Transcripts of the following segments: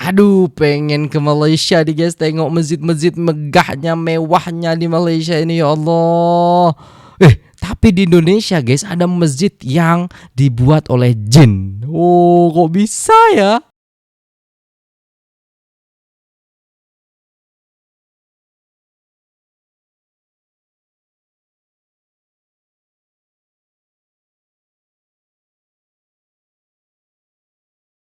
Aduh, pengen ke Malaysia nih guys, tengok masjid-masjid megahnya, mewahnya di Malaysia ini ya Allah. Tapi di Indonesia guys ada masjid yang dibuat oleh jin. Oh, kok bisa ya?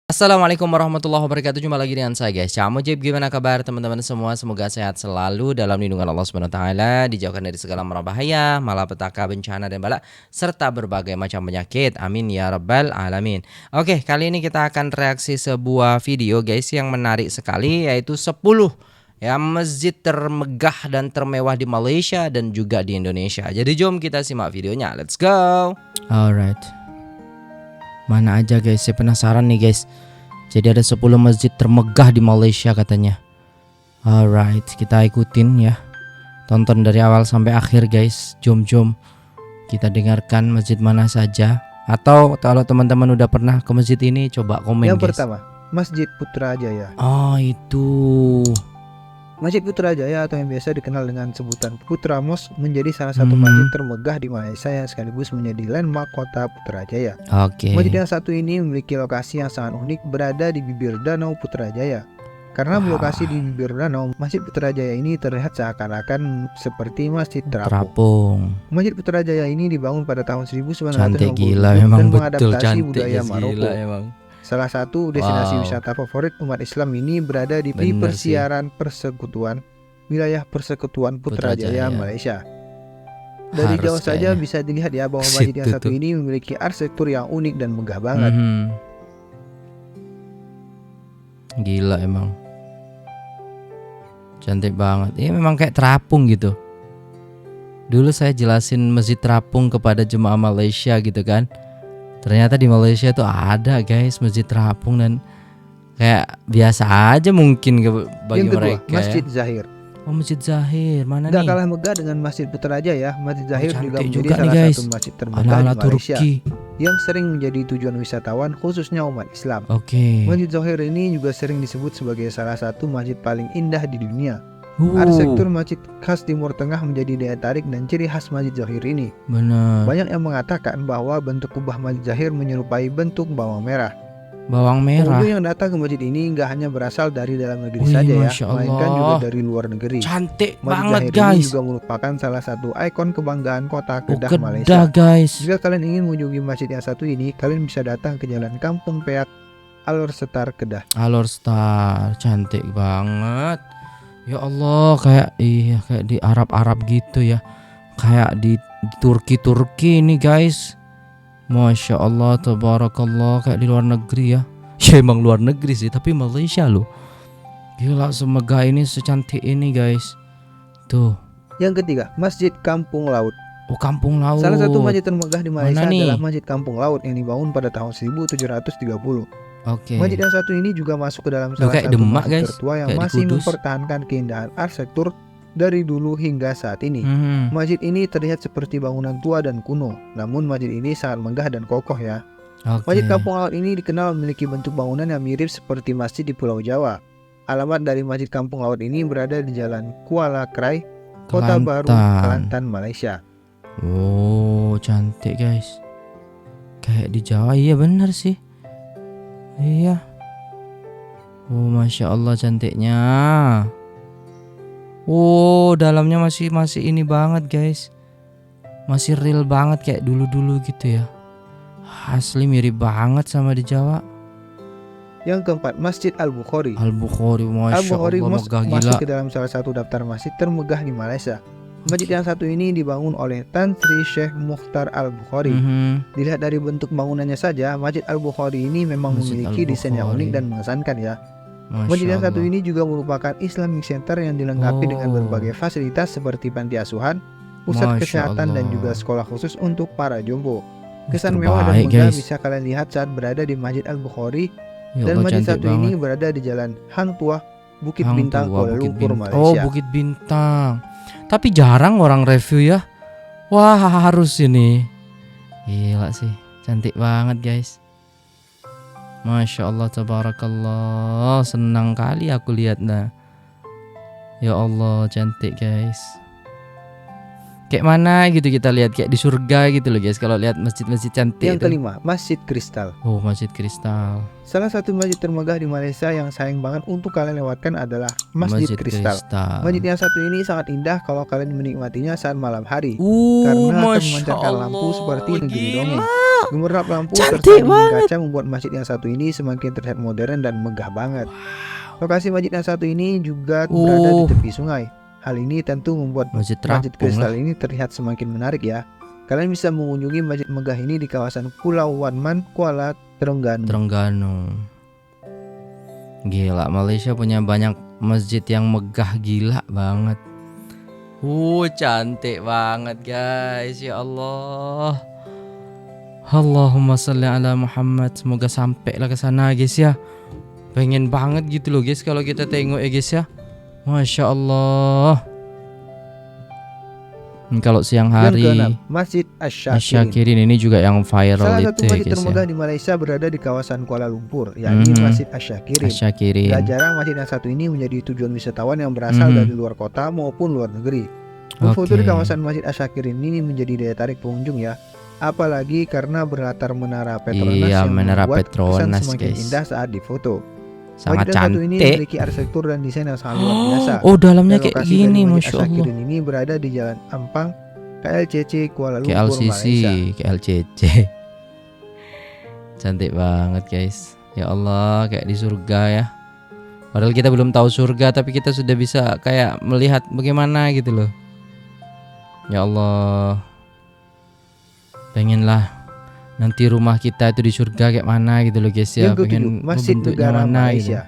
Assalamualaikum warahmatullahi wabarakatuh. Jumpa lagi dengan saya guys, Cak Mujib. Gimana kabar teman-teman semua? Semoga sehat selalu dalam lindungan Allah Subhanahu wa taala, dijauhkan dari segala mara bahaya, malapetaka, bencana dan bala serta berbagai macam penyakit. Amin ya rabbal alamin. Oke, kali ini kita akan reaksi sebuah video guys yang menarik sekali, yaitu 10 ya masjid termegah dan termewah di Malaysia dan juga di Indonesia. Jadi jom kita simak videonya. Let's go. Alright. Mana aja guys, saya penasaran nih guys. Jadi ada 10 masjid termegah di Malaysia katanya. Alright, kita ikutin ya. Tonton dari awal sampai akhir guys. Jom kita dengarkan masjid mana saja. Atau kalau teman-teman udah pernah ke masjid ini, coba komen Yang guys. pertama, Masjid Putrajaya. Oh itu. Masjid Putrajaya atau yang biasa dikenal dengan sebutan Putra Mosque menjadi salah satu masjid termegah di Malaysia yang sekaligus menjadi landmark kota Putrajaya. Oke. Masjid yang satu ini memiliki lokasi yang sangat unik, berada di bibir danau Putrajaya. Karena berlokasi di bibir danau, Masjid Putrajaya ini terlihat seakan-akan seperti Masjid Terapung. Masjid Putrajaya ini dibangun pada tahun 1950 Cantik gila dan memang, betul mengadaptasi cantik budaya guys, Maroko. gila emang. Salah satu destinasi wisata favorit umat Islam ini berada di Bener persiaran persekutuan wilayah persekutuan Putrajaya, Malaysia. Dari Harus jauh saja kayaknya bisa dilihat ya bahwa masjid yang situ satu tuh. ini memiliki arsitektur yang unik dan megah banget. Gila emang. Cantik banget. Ini memang kayak terapung gitu. Dulu saya jelasin masjid terapung kepada jemaah Malaysia gitu kan. Ternyata di Malaysia tuh ada guys masjid terapung dan kayak biasa aja mungkin bagi Yang kedua, mereka Masjid ya. Zahir. Oh, Masjid Zahir mana Gak nih? kalah megah dengan Masjid Putrajaya, Masjid Zahir juga cantik menjadi juga nih, salah guys. satu masjid termegah Ala-ala di Malaysia Turki. yang sering menjadi tujuan wisatawan khususnya umat Islam. Oke. Masjid Zahir ini juga sering disebut sebagai salah satu masjid paling indah di dunia. Arsitektur masjid khas Timur Tengah menjadi daya tarik dan ciri khas Masjid Zahir ini. Benar. Banyak yang mengatakan bahwa bentuk kubah Masjid Zahir menyerupai bentuk bawang merah. Bawang merah. Pengunjung yang datang ke masjid ini nggak hanya berasal dari dalam negeri Wih, saja ya, Masya melainkan Allah. juga dari luar negeri. Cantik Masjid banget Zahir guys. ini juga merupakan salah satu ikon kebanggaan kota Kedah, Kedah Malaysia. guys. Jika kalian ingin mengunjungi masjid yang satu ini, kalian bisa datang ke Jalan Kampung Peak, Alor Setar, Kedah. Alor Star, cantik banget. Ya Allah, kayak di Arab gitu ya. Kayak di Turki ini guys. Masya Allah, tabarakallah, kayak di luar negeri ya. Ya emang luar negeri sih, tapi Malaysia loh. Gila, semegah ini, secantik ini guys. Tuh. Yang ketiga, Masjid Kampung Laut. Oh, Kampung Laut. Salah satu masjid termegah di Malaysia Mana nih? adalah Masjid Kampung Laut yang dibangun pada tahun 1730. Oke. Masjid yang satu ini juga masuk ke dalam salah kayak satu Demak, masjid guys. tertua yang Kayak di masih Kudus. mempertahankan keindahan arsitektur dari dulu hingga saat ini. Masjid ini terlihat seperti bangunan tua dan kuno, namun masjid ini sangat megah dan kokoh ya. Oke. Masjid Kampung Laut ini dikenal memiliki bentuk bangunan yang mirip seperti masjid di Pulau Jawa. Alamat dari Masjid Kampung Laut ini berada di Jalan Kuala Krai, Kota Baru, Kelantan, Malaysia. Oh, cantik guys. Kayak di Jawa, iya bener sih. Iya. Oh, Masya Allah cantiknya. Oh, dalamnya masih ini banget guys. Masih real banget kayak dulu gitu ya. Asli mirip banget sama di Jawa. Yang keempat, Masjid Al-Bukhari. Al-Bukhari, Masya Al-Bukhari Allah, megah gila. masuk ke dalam salah satu daftar masjid termegah di Malaysia. Masjid yang satu ini dibangun oleh Tan Sri Sheikh Mukhtar Al-Bukhari. Dilihat dari bentuk bangunannya saja, Masjid Al-Bukhari ini memang Masjid memiliki desain yang Al-Bukhari. unik dan mengesankan ya. Masya Masjid yang satu Allah. ini juga merupakan Islamic Center yang dilengkapi dengan berbagai fasilitas seperti panti asuhan, pusat Masya kesehatan dan Allah. juga sekolah khusus untuk para jombo. Kesan Terbaik, mewah dan megah guys. bisa kalian lihat saat berada di Masjid Al-Bukhari. Ya Dan Allah, masjid cantik satu ini banget. berada di Jalan Hang Tuah, Bukit Hang Bintang, Tuah, Kuala Bukit Lumpur, Bintang. Malaysia. Oh, Bukit Bintang. Tapi jarang orang review ya. Wah, harus ini. Gila sih, cantik banget guys. Masya Allah, tabarakallah. Senang kali aku lihatnya. Ya Allah, cantik guys. Kayak mana gitu kita lihat, kayak di surga gitu loh guys kalau lihat masjid-masjid cantik. Yang itu. kelima, Masjid Kristal. Oh, Masjid Kristal. Salah satu masjid termegah di Malaysia yang sayang banget untuk kalian lewatkan adalah Masjid Kristal. Masjid yang satu ini sangat indah kalau kalian menikmatinya saat malam hari, karena akan memancarkan lampu seperti negeri dongeng. Gemerlap lampu serta dinding kaca membuat masjid yang satu ini semakin terlihat modern dan megah banget. Lokasi masjid yang satu ini juga berada di tepi sungai. Hal ini tentu membuat Masjid Kristal ini terlihat semakin menarik ya. Kalian bisa mengunjungi masjid megah ini di kawasan Pulau Wan Man, Kuala Terengganu. Gila, Malaysia punya banyak masjid yang megah, gila banget. Cantik banget guys, ya Allah. Allahumma salli ala Muhammad. Semoga sampailah ke sana guys ya. Pengen banget gitu loh guys kalau kita tengok ya guys ya. Masya Allah. Kalau siang hari, yang keenam, Masjid Asyakirin ini juga yang viral. Salah itu satu masjid ya, termegah di Malaysia berada di kawasan Kuala Lumpur, yakni Masjid Asyakirin. Gak jarang masjid yang satu ini menjadi tujuan wisatawan yang berasal dari luar kota maupun luar negeri. Berfoto di kawasan Masjid Asyakirin ini menjadi daya tarik pengunjung ya. Apalagi karena berlatar menara Petronas yang membuat kesan semakin indah saat difoto. Sangat masjid cantik. Satu ini memiliki arsitektur dan desain yang sangat luar biasa. Dalamnya kayak gini, Masya Allah. Asyakirin ini berada di Jalan Ampang, KLCC, Kuala Lumpur, Malaysia. KLCC. Cantik banget guys. Ya Allah, kayak di surga ya. Padahal kita belum tahu surga, tapi kita sudah bisa kayak melihat bagaimana gitu loh. Ya Allah, pengenlah nanti rumah kita itu di surga kayak mana gitu loh guys ya. Yang ketujuh, Masjid Negara Malaysia.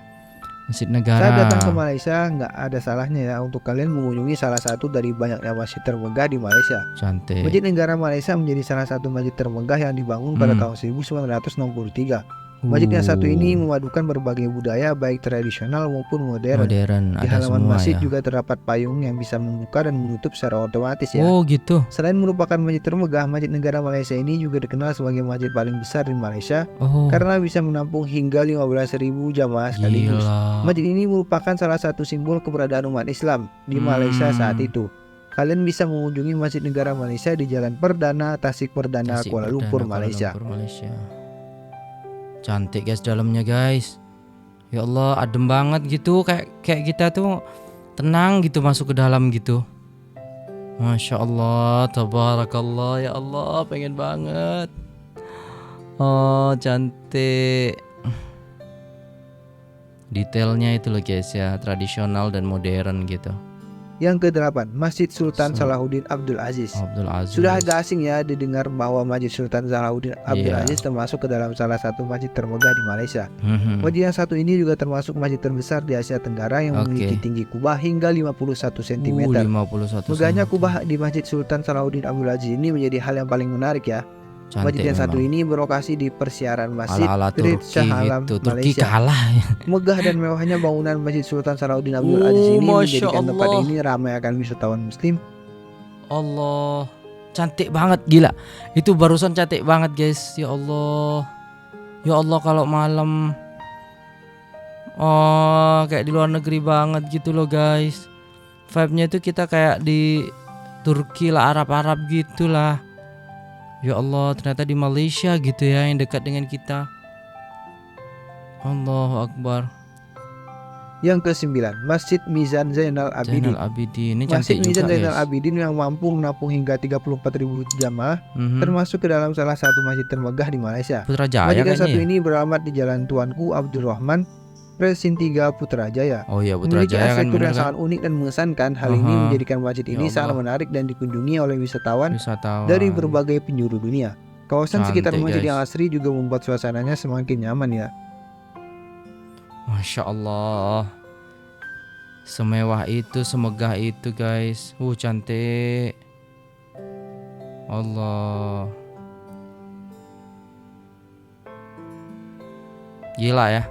Masjid Negara. Saat datang ke Malaysia nggak ada salahnya ya untuk kalian mengunjungi salah satu dari banyaknya masjid termegah di Malaysia. Cantik. Masjid Negara Malaysia menjadi salah satu masjid termegah yang dibangun pada tahun 1963. Masjid yang satu ini memadukan berbagai budaya baik tradisional maupun modern. Di halaman masjid juga terdapat payung yang bisa membuka dan menutup secara otomatis ya. Oh gitu. Selain merupakan masjid termegah, Masjid Negara Malaysia ini juga dikenal sebagai masjid paling besar di Malaysia karena bisa menampung hingga 15.000 jamaah sekaligus. Masjid ini merupakan salah satu simbol keberadaan umat Islam di Malaysia saat itu. Kalian bisa mengunjungi Masjid Negara Malaysia di Jalan Perdana, Tasik Perdana, Kuala Lumpur, Malaysia. Cantik guys dalamnya guys. Ya Allah, adem banget gitu, kayak kita tuh tenang gitu masuk ke dalam gitu. Masya Allah, tabarakallah, ya Allah, pengen banget. Oh cantik. Detailnya itu loh guys ya, tradisional dan modern gitu. Yang ke-8, Masjid Sultan Salahuddin Abdul Aziz. Sudah agak asing ya didengar bahwa Masjid Sultan Salahuddin Abdul Aziz termasuk ke dalam salah satu masjid termegah di Malaysia. Masjid yang satu ini juga termasuk masjid terbesar di Asia Tenggara yang memiliki tinggi kubah hingga 51 cm. Megahnya kubah di Masjid Sultan Salahuddin Abdul Aziz ini menjadi hal yang paling menarik ya. Cantik masjid yang satu ini berlokasi di persiaran Masjid Turki Shah Alam, Malaysia. Megah dan mewahnya bangunan Masjid Sultan Salahuddin Abdul Aziz ini menjadikan tempat ini ramai akan wisatawan muslim. Allah, cantik banget, gila. Itu barusan cantik banget guys. Ya Allah. Ya Allah, kalau malam kayak di luar negeri banget gitu loh guys. Vibe-nya itu kita kayak di Turki lah, Arab-Arab gitulah. Ya Allah, ternyata di Malaysia gitu ya, yang dekat dengan kita. Allahu Akbar. Yang ke-9, Masjid Mizan Zainal Abidin. Ini Masjid cantik Mizan juga, Zainal guys. Abidin yang mampu menampung hingga 34.000 jamaah, termasuk ke dalam salah satu masjid termegah di Malaysia. Putrajaya masjid yang satu ya? ini beralamat di Jalan Tuanku Abdul Rahman, Presin 3 Putrajaya. Oh iya, memiliki Putrajaya arsitektur kan, yang sangat unik dan mengesankan. Hal ini menjadikan masjid ini sangat menarik dan dikunjungi oleh wisatawan dari berbagai penjuru dunia. Kawasan sekitar masjid yang asri juga membuat suasananya semakin nyaman ya. Masya Allah, semewah itu, semegah itu guys. Cantik. Allah, gila ya.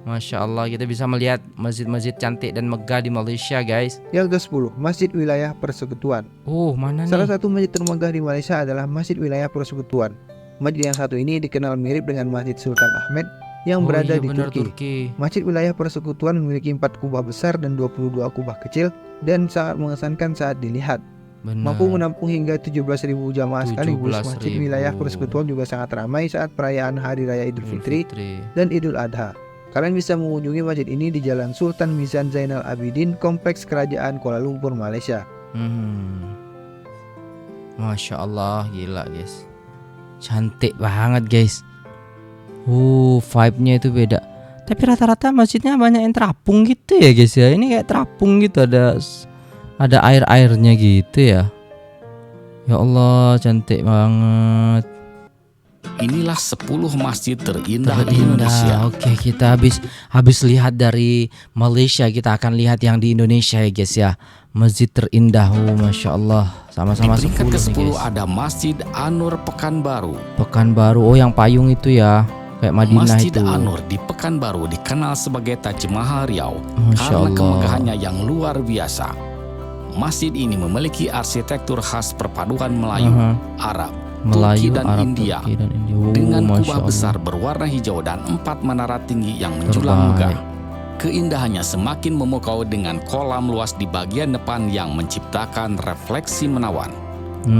Masya Allah, kita bisa melihat masjid-masjid cantik dan megah di Malaysia guys. Yang ke-10, Masjid Wilayah Persekutuan. Mana nih? Salah satu masjid termegah di Malaysia adalah Masjid Wilayah Persekutuan. Masjid yang satu ini dikenal mirip dengan Masjid Sultan Ahmed yang berada iya, di benar, Turki. Masjid wilayah persekutuan memiliki 4 kubah besar dan 22 kubah kecil dan sangat mengesankan saat dilihat. Mampu menampung hingga 17.000 jamaah sekaligus. Masjid wilayah persekutuan juga sangat ramai saat perayaan Hari Raya Idul Fitri dan Idul Adha. Kalian bisa mengunjungi masjid ini di Jalan Sultan Mizan Zainal Abidin, Kompleks Kerajaan Kuala Lumpur, Malaysia. Masya Allah, gila guys, cantik banget guys. Vibe-nya itu beda. Tapi rata-rata masjidnya banyak yang terapung gitu ya guys ya. Ini kayak terapung gitu, ada air-airnya gitu ya. Ya Allah, cantik banget. Inilah 10 masjid terindah di Indonesia. Oke, kita habis lihat dari Malaysia, kita akan lihat yang di Indonesia ya guys ya. Masjid terindah, Masya Allah. Sama-sama Di peringkat 10 nih ke-10 guys. ada Masjid An-Nur Pekanbaru. Pekanbaru, yang payung itu ya, kayak Madinah Masjid itu. An-Nur di Pekanbaru dikenal sebagai Taj Mahal Riau Masya karena Allah. kemegahannya yang luar biasa. Masjid ini memiliki arsitektur khas perpaduan Melayu, Arab, Turki dan Arab, India. Turki dan India. Dengan Masya kubah Allah. besar berwarna hijau dan 4 menara tinggi yang menjulang megah. Keindahannya semakin memukau dengan kolam luas di bagian depan yang menciptakan refleksi menawan,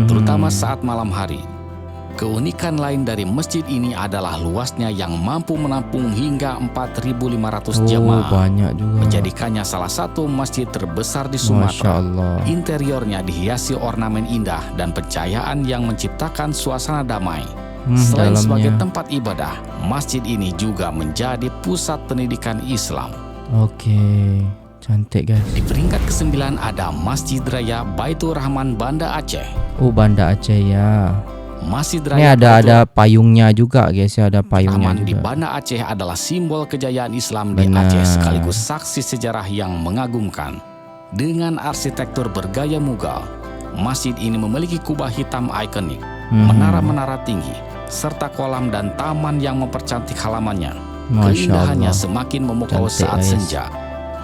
terutama saat malam hari. Keunikan lain dari masjid ini adalah luasnya yang mampu menampung hingga 4.500 jamaah, banyak juga. menjadikannya salah satu masjid terbesar di Masya Sumatera. Allah. Interiornya dihiasi ornamen indah dan pencahayaan yang menciptakan suasana damai. Selain dalamnya. sebagai tempat ibadah, masjid ini juga menjadi pusat pendidikan Islam. Oke, cantik guys. Di peringkat ke-9 ada Masjid Raya Baitur Rahman Banda Aceh. Banda Aceh ya. Masjid Ini Raya ada payungnya juga guys ya, ada payungnya Rahman di juga. Banda Aceh adalah simbol kejayaan Islam di Benar. Aceh sekaligus saksi sejarah yang mengagumkan. Dengan arsitektur bergaya Mughal, masjid ini memiliki kubah hitam ikonik, menara-menara tinggi, serta kolam dan taman yang mempercantik halamannya. Masya Keindahannya Allah. semakin memukau Cantik, saat guys. senja,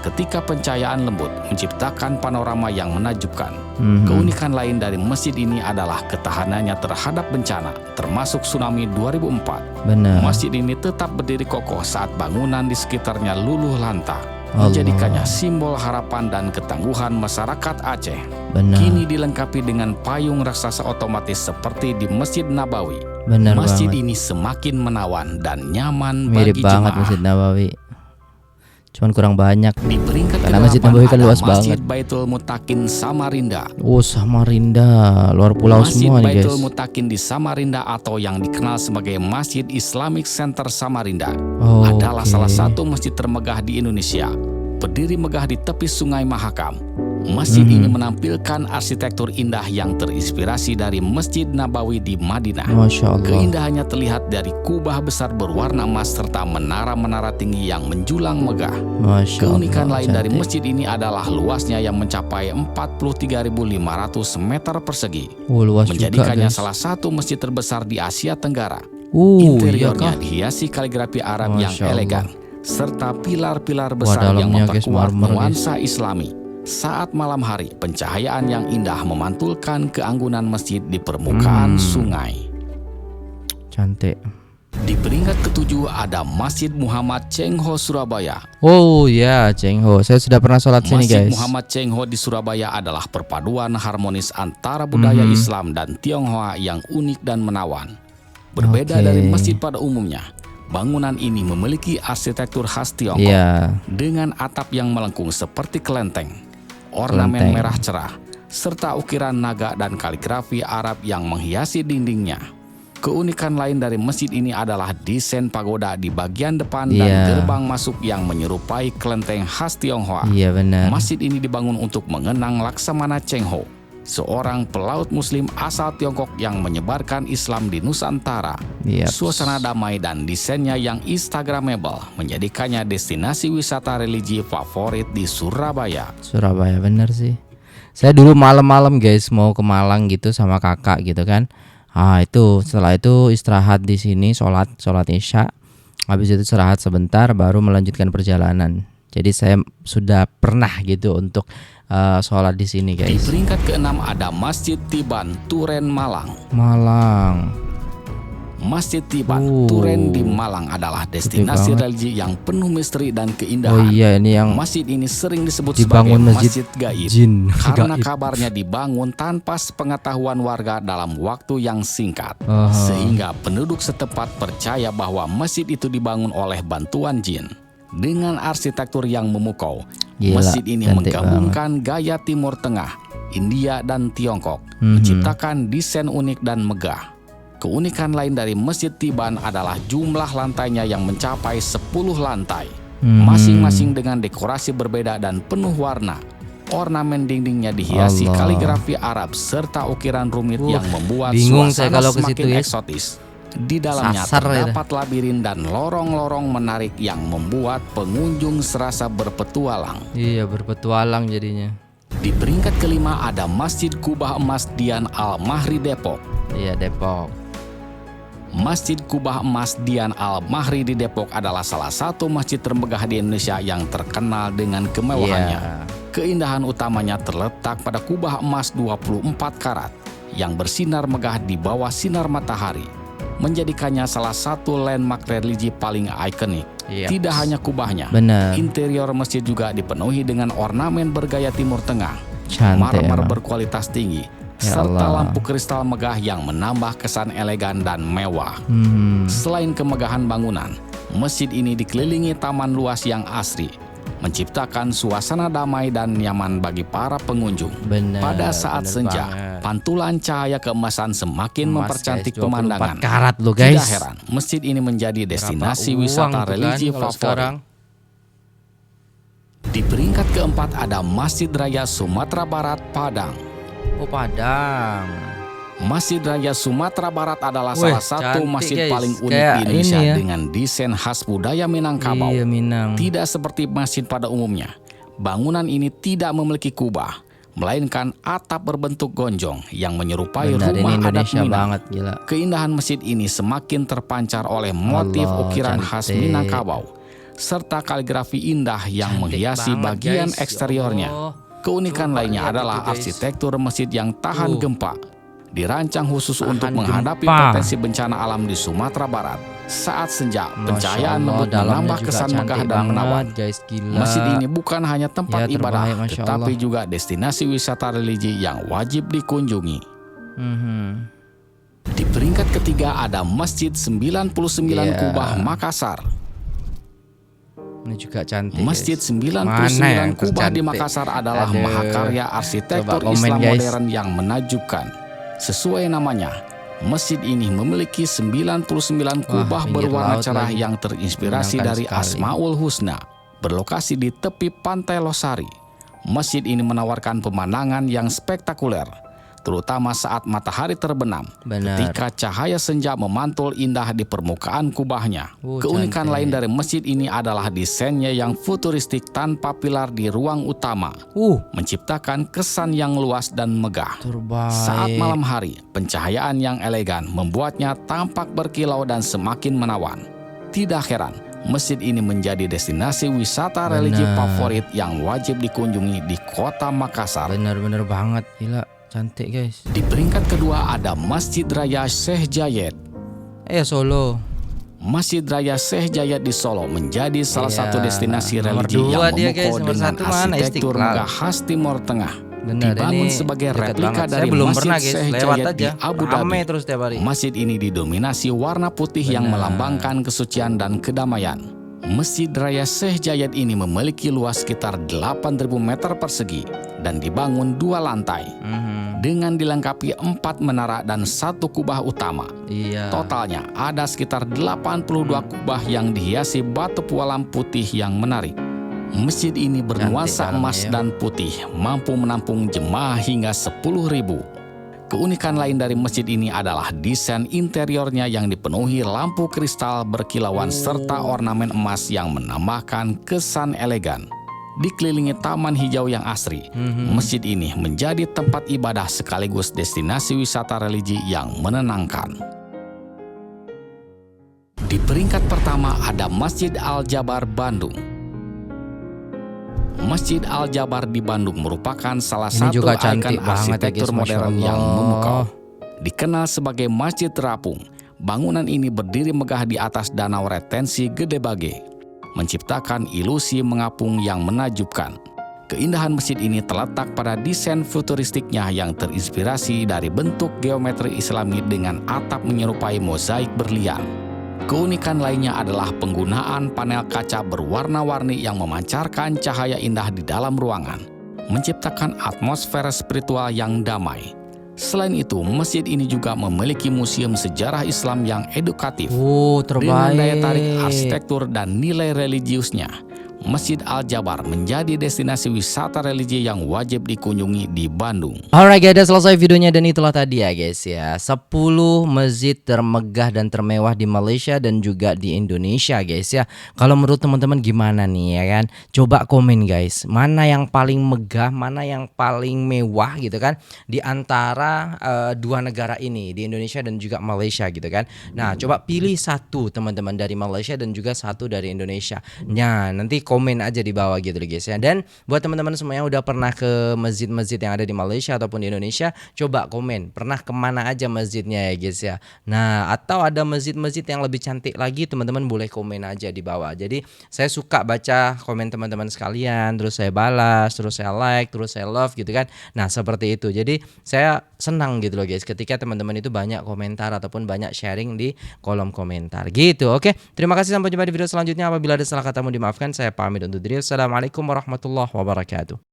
ketika pencahayaan lembut menciptakan panorama yang menakjubkan. Mhm. Keunikan lain dari masjid ini adalah ketahanannya terhadap bencana, termasuk tsunami 2004. Benar. Masjid ini tetap berdiri kokoh saat bangunan di sekitarnya luluh lantak, Allah. menjadikannya simbol harapan dan ketangguhan masyarakat Aceh. Benar. Kini dilengkapi dengan payung raksasa otomatis seperti di Masjid Nabawi. Benar Masjid banget. ini semakin menawan dan nyaman Mirip bagi banget jemaah. Masjid Nabawi. Cuman kurang banyak. Di peringkat Karena Masjid ke-8 Nabawi kan ada luas Masjid banget. Baitul Mutakin Samarinda. Samarinda, luar pulau Masjid semua nih guys. Baitul Mutakin di Samarinda atau yang dikenal sebagai Masjid Islamic Center Samarinda adalah Oke. salah satu masjid termegah di Indonesia. Berdiri megah di tepi Sungai Mahakam. Masjid ini menampilkan arsitektur indah yang terinspirasi dari Masjid Nabawi di Madinah. Masya Allah. Keindahannya terlihat dari kubah besar berwarna emas serta menara-menara tinggi yang menjulang megah. Masya Keunikan Allah, lain dari cantik. masjid ini adalah luasnya yang mencapai 43.500 meter persegi, Luas menjadikannya juga guys. salah satu masjid terbesar di Asia Tenggara. Iya Interiornya kah? dihiasi kaligrafi Arab yang Masya Allah. elegan, serta pilar-pilar besar yang dalamnya guys, memperkuat marmer, nuansa Islami. Saat malam hari, pencahayaan yang indah memantulkan keanggunan masjid di permukaan sungai. Cantik. Di peringkat ke-7 ada Masjid Muhammad Cheng Ho Surabaya. Ya, Cheng Ho. Saya sudah pernah sholat sini Masjid guys. Muhammad Cheng Ho di Surabaya adalah perpaduan harmonis antara budaya Islam dan Tionghoa yang unik dan menawan. Berbeda Oke. dari masjid pada umumnya, bangunan ini memiliki arsitektur khas Tiongkok Iya. dengan atap yang melengkung seperti kelenteng, ornamen Kelenteng. merah cerah, serta ukiran naga dan kaligrafi Arab yang menghiasi dindingnya. Keunikan lain dari masjid ini adalah desain pagoda di bagian depan dan Iya. gerbang masuk yang menyerupai kelenteng khas Tionghoa. Iya benar. Masjid ini dibangun untuk mengenang Laksamana Cheng Ho, seorang pelaut muslim asal Tiongkok yang menyebarkan Islam di Nusantara. Yap. Suasana damai dan desainnya yang instagramable menjadikannya destinasi wisata religi favorit di Surabaya. Surabaya bener sih. Saya dulu malam-malam guys mau ke Malang gitu sama kakak gitu kan. Itu setelah itu istirahat di sini, sholat Isya. Habis itu istirahat sebentar baru melanjutkan perjalanan. Jadi saya sudah pernah gitu untuk sholat di sini Di guys. peringkat ke-6 ada Masjid Tiban, Turen, Malang. Malang. Masjid Tiban, Turen di Malang adalah destinasi religi yang penuh misteri dan keindahan. Oh iya, ini yang masjid ini sering disebut sebagai masjid gaib karena kabarnya dibangun tanpa sepengetahuan warga dalam waktu yang singkat. Sehingga penduduk setempat percaya bahwa masjid itu dibangun oleh bantuan jin. Dengan arsitektur yang memukau, masjid ini menggabungkan gaya Timur Tengah, India dan Tiongkok, menciptakan desain unik dan megah. Keunikan lain dari Masjid Tiban adalah jumlah lantainya yang mencapai 10 lantai, masing-masing dengan dekorasi berbeda dan penuh warna. Ornamen dindingnya dihiasi kaligrafi Arab serta ukiran rumit yang membuat suasana semakin eksotis. Di dalamnya terdapat labirin dan lorong-lorong menarik yang membuat pengunjung serasa berpetualang. Iya, berpetualang jadinya. Di peringkat kelima ada Masjid Kubah Emas Dian Al-Mahri Depok. Iya, Depok. Masjid Kubah Emas Dian Al-Mahri di Depok adalah salah satu masjid termegah di Indonesia yang terkenal dengan kemewahannya. Keindahan utamanya terletak pada kubah emas 24 karat yang bersinar megah di bawah sinar matahari, menjadikannya salah satu landmark religi paling ikonik. Tidak hanya kubahnya, interior masjid juga dipenuhi dengan ornamen bergaya Timur Tengah, marmer berkualitas tinggi, serta lampu kristal megah yang menambah kesan elegan dan mewah. Selain kemegahan bangunan, masjid ini dikelilingi taman luas yang asri, menciptakan suasana damai dan nyaman bagi para pengunjung. Pada saat senja, pantulan cahaya keemasan semakin mempercantik pemandangan. Karat loh guys. Tidak heran, masjid ini menjadi destinasi wisata religi favorit. Di peringkat keempat ada Masjid Raya Sumatera Barat, Padang. Oh, Padang. Masjid Raya Sumatera Barat adalah salah satu masjid paling unik di Indonesia dengan desain khas budaya Minangkabau. Tidak seperti masjid pada umumnya, bangunan ini tidak memiliki kubah, melainkan atap berbentuk gonjong yang menyerupai rumah adat Minang. Keindahan masjid ini semakin terpancar oleh motif ukiran khas Minangkabau, serta kaligrafi indah yang menghiasi bagian eksteriornya. Keunikan lainnya adalah arsitektur masjid yang tahan gempa, dirancang khusus untuk menghadapi potensi bencana alam di Sumatera Barat. Saat senja, pencahayaan lembut menambah kesan megah dan menawan. Masjid ini bukan hanya tempat ibadah, tetapi juga destinasi wisata religi yang wajib dikunjungi. Di peringkat ketiga ada Masjid 99 Kubah Makassar. Ini juga cantik. Masjid 99 Kubah di Makassar adalah mahakarya arsitektur Islam modern yang menakjubkan. Sesuai namanya, masjid ini memiliki 99 kubah berwarna cerah yang terinspirasi dari Asmaul Husna, berlokasi di tepi pantai Losari. Masjid ini menawarkan pemandangan yang spektakuler, terutama saat matahari terbenam, ketika cahaya senja memantul indah di permukaan kubahnya. Keunikan lain dari masjid ini adalah desainnya yang futuristik tanpa pilar di ruang utama, menciptakan kesan yang luas dan megah. Saat malam hari, pencahayaan yang elegan membuatnya tampak berkilau dan semakin menawan. Tidak heran, masjid ini menjadi destinasi wisata religi favorit yang wajib dikunjungi di kota Makassar. Bener-bener banget, gila. Cantik guys. Di peringkat kedua ada Masjid Raya Syekh Zayed. Solo. Masjid Raya Syekh Zayed di Solo menjadi salah satu destinasi religi yang memukau dengan arsitektur megah khas Timur Tengah. Dibangun sebagai replika dari Masjid Syekh Zayed di Abu Dhabi. Masjid ini didominasi warna putih yang melambangkan kesucian dan kedamaian. Masjid Raya Syekh Zayed ini memiliki luas sekitar 8.000 meter persegi dan dibangun 2 lantai, dengan dilengkapi 4 menara dan 1 kubah utama. Totalnya ada sekitar 82 kubah yang dihiasi batu pualam putih yang menarik. Masjid ini bernuansa emas dan putih, mampu menampung jemaah hingga 10.000. Keunikan lain dari masjid ini adalah desain interiornya yang dipenuhi lampu kristal berkilauan serta ornamen emas yang menambahkan kesan elegan. Dikelilingi taman hijau yang asri, masjid ini menjadi tempat ibadah sekaligus destinasi wisata religi yang menenangkan. Di peringkat pertama ada Masjid Al-Jabar Bandung. Masjid Al-Jabar di Bandung merupakan salah satu ikon arsitektur modern yang memukau. Dikenal sebagai Masjid Terapung, Bangunan ini berdiri megah di atas danau retensi Gede Bage, menciptakan ilusi mengapung yang menakjubkan. Keindahan masjid ini terletak pada desain futuristiknya yang terinspirasi dari bentuk geometri Islami dengan atap menyerupai mozaik berlian. Keunikan lainnya adalah penggunaan panel kaca berwarna-warni yang memancarkan cahaya indah di dalam ruangan, menciptakan atmosfer spiritual yang damai. Selain itu, masjid ini juga memiliki museum sejarah Islam yang edukatif dengan daya tarik arsitektur dan nilai religiusnya. Masjid Al-Jabar menjadi destinasi wisata religi yang wajib dikunjungi di Bandung. Alright guys, udah selesai videonya dan itulah tadi ya guys ya, 10 masjid termegah dan termewah di Malaysia dan juga di Indonesia guys ya. Kalau menurut teman-teman gimana nih ya kan? Coba komen guys, mana yang paling megah, mana yang paling mewah gitu kan di antara dua negara ini, di Indonesia dan juga Malaysia gitu kan. Nah, coba pilih satu teman-teman dari Malaysia dan juga satu dari Indonesia. Nah, nanti komen aja di bawah gitu guys ya. Dan buat teman-teman semua yang udah pernah ke masjid-masjid yang ada di Malaysia ataupun di Indonesia, coba komen pernah kemana aja masjidnya ya guys ya. Nah, atau ada masjid-masjid yang lebih cantik lagi, teman-teman boleh komen aja di bawah. Jadi saya suka baca komen teman-teman sekalian, terus saya balas, terus saya like, terus saya love gitu kan. Nah, seperti itu. Jadi saya senang gitu loh guys ketika teman-teman itu banyak komentar ataupun banyak sharing di kolom komentar gitu. Oke, terima kasih, sampai jumpa di video selanjutnya. Apabila ada salah kata mohon dimaafkan. Saya pamit undur diri. Assalamualaikum warahmatullahi wabarakatuh.